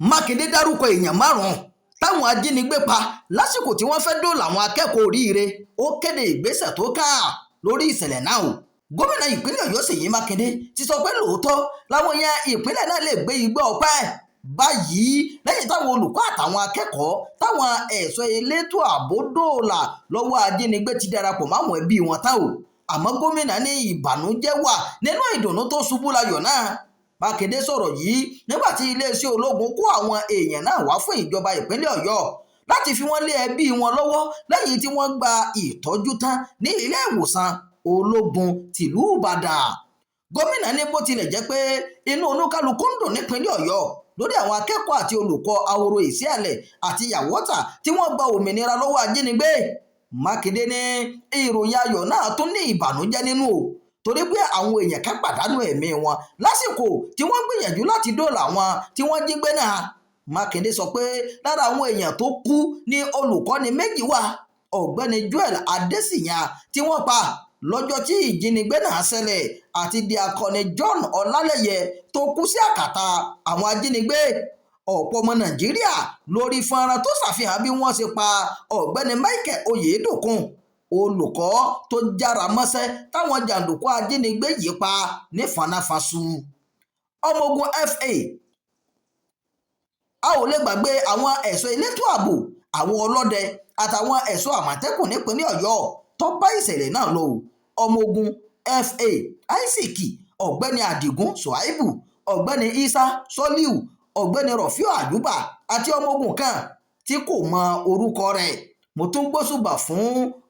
Mákindé dárúkọ èèyàn 5 táwọn ajínigbé pa lásìkò tí wọ́n fẹ́ dóòlà àwọn akẹ́kọ̀ọ́ oríire. Ó kéde ìgbésẹ̀ tó kàn lórí ìṣẹ̀lẹ̀ náà. Gómìnà ìpínlẹ̀ Ọ̀yọ́ Ṣèyí Mákindé ti sọ pé lóòótọ́ láwọn yẹn ìpínlẹ̀ náà lè gbé igbá ọpẹ́ báyìí lẹ́yìn táwọn olùkọ́ àtàwọn akẹ́kọ̀ọ́ táwọn ẹ̀ṣọ́ elétò ààbò dóòlà lọ́wọ́ ajínigbé ti darapọ̀ máwọn ẹbí wọn táwọn. Àmọ́ gómìnà ní ìbànújẹ́ wà nínú ìdùnnú tó ṣubú layọ̀ náà. Mákindé sọ̀rọ̀ yìí nígbà tí iléeṣẹ́ ológun kó àwọn èèyàn náà wá fún ìjọba ìpínlẹ̀ Ọ̀yọ́ láti fi wọ́n lé ẹbí wọn lọ́wọ́ lẹ́yìn tí wọ́n gba ìtọ́jú tán ní ilé ìwòsàn ológun tìlú Ìbàdàn. Gómìnà ní bó tilẹ̀ jẹ́ pé inú oníkálukú ń dùn nípínlẹ̀ Ọ̀yọ́ lórí àwọn akẹ́kọ̀ọ́ àti olùkọ́ Ahoro Ìsíàlẹ̀ àti Yàwọ́tà tí wọ́n gba òmìnira lọ́wọ́ ajínigbé. Mákindé ní ìròyìn ayọ̀ náà tún ní ìbànújẹ́ nínú o torí pé àwọn èèyàn kan pàdánù ẹ̀mí wọn lásìkò tí wọ́n gbìyànjú láti dóòlà wọn tí wọ́n jí gbé náà. Mákindé sọ pé lára àwọn èèyàn tó kú ní olùkọ́ni méjì wà. Ọ̀gbẹ́ni Joel Adésìyàn tí wọ́n pa lọ́jọ́ tí ìjínigbé náà ṣẹlẹ̀ àti Díákọ́nì John Ọlálẹ́yẹ tó kú sí àkàtà àwọn ajínigbé. Ọ̀pọ̀ ọmọ Nàìjíríà lórí fọ́nrán tó ṣàfihàn bí wọ́n ṣe pa ọ̀gbẹ́ni Michael Oyèdòkun, olùkọ́ tó jára mọ́ṣẹ́ táwọn jàǹdùkú ajínigbé yìí pa ní fanáfaṣu. Ọmọ ogun FA a ò lè gbàgbé àwọn ẹ̀ṣọ́ elétò ààbò, àwọn ọlọ́dẹ àtàwọn ẹ̀ṣọ́ àmọ̀tẹ́kùn nípínlẹ̀ Ọ̀yọ́ tó bá ìṣẹ̀lẹ̀ náà lọ. Ọmọ ogun FA Isaac, ọ̀gbẹ́ni Adigun Suaibu, ọ̀gbẹ́ni Isa Soliu, ọ̀gbẹ́ni Rọ̀fíù Àyùbá àti ọmọ ogun kan tí kò mọ orúkọ rẹ̀. Mo tún gbóṣùbà fún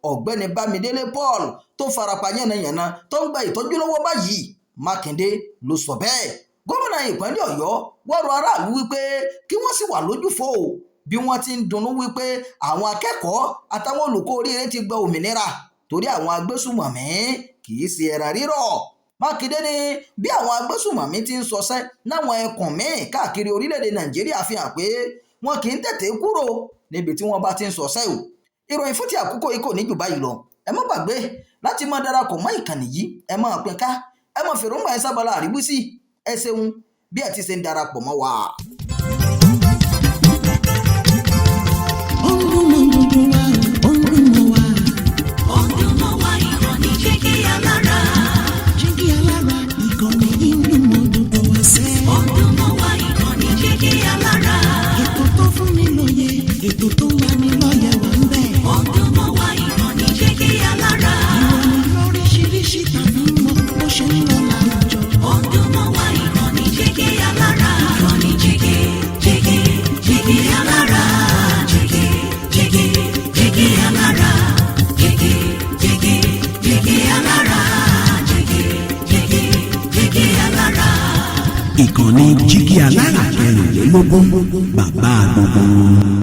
ọ̀gbẹ́ni Bámidélé Paul tó farapa yánnayànna tó ń gba ìtọ́jú lọ́wọ́ báyìí. Mákindé ló sọ bẹ́ẹ̀. Gómìnà ìpínlẹ̀ Ọ̀yọ́ wọ́rọ̀ aráàlú wípé kí wọ́n sì wà lójúfò bí wọ́n ti ń dunnú wípé àwọn akẹ́kọ̀ọ́ àtàwọn olùkọ́ oríire ti gba òmìnira torí àwọn agbésùmọ̀mí kì í ṣe ẹran rírọ̀. Mákindé ní bí àwọn agbésùmọ̀mí ti ń ṣọṣẹ́ láwọn ẹkùn míì káàkiri orílẹ̀-èdè Nàìjíríà fi hàn pé wọn kì í tètè kúrò níbi tí wọ́n bá ti ń ṣọṣẹ́ o. Ìròyìn fún ti àkókò yìí kò ní jù báyìí lọ. Ẹ má gbàgbé láti máa darapọ̀ mọ́ ìkànnì yìí, ẹ máa pín ká, ẹ máa fèròǹgbà ẹ sábàlá àríwísí. Ẹ ṣeun bí ẹ ti ṣe ń darapọ̀ mọ́ wa. Ètò tó wà ní lọ́yẹ̀ wà ń bẹ̀. Ọdún mọ́ wá ìkànnì Jígí Alára. Ìròyìn lóríṣiríṣi tàbí mọ bó ṣe ń lọ láwùjọ. Ọdún mọ́ wá ìkànnì Jígí Alára. Ìkànnì Jígí Alára. Jígí Alára. Jígí Alára. Jígí Alára. Ìkànnì Jígí Alára 24 bàbá gbogbo.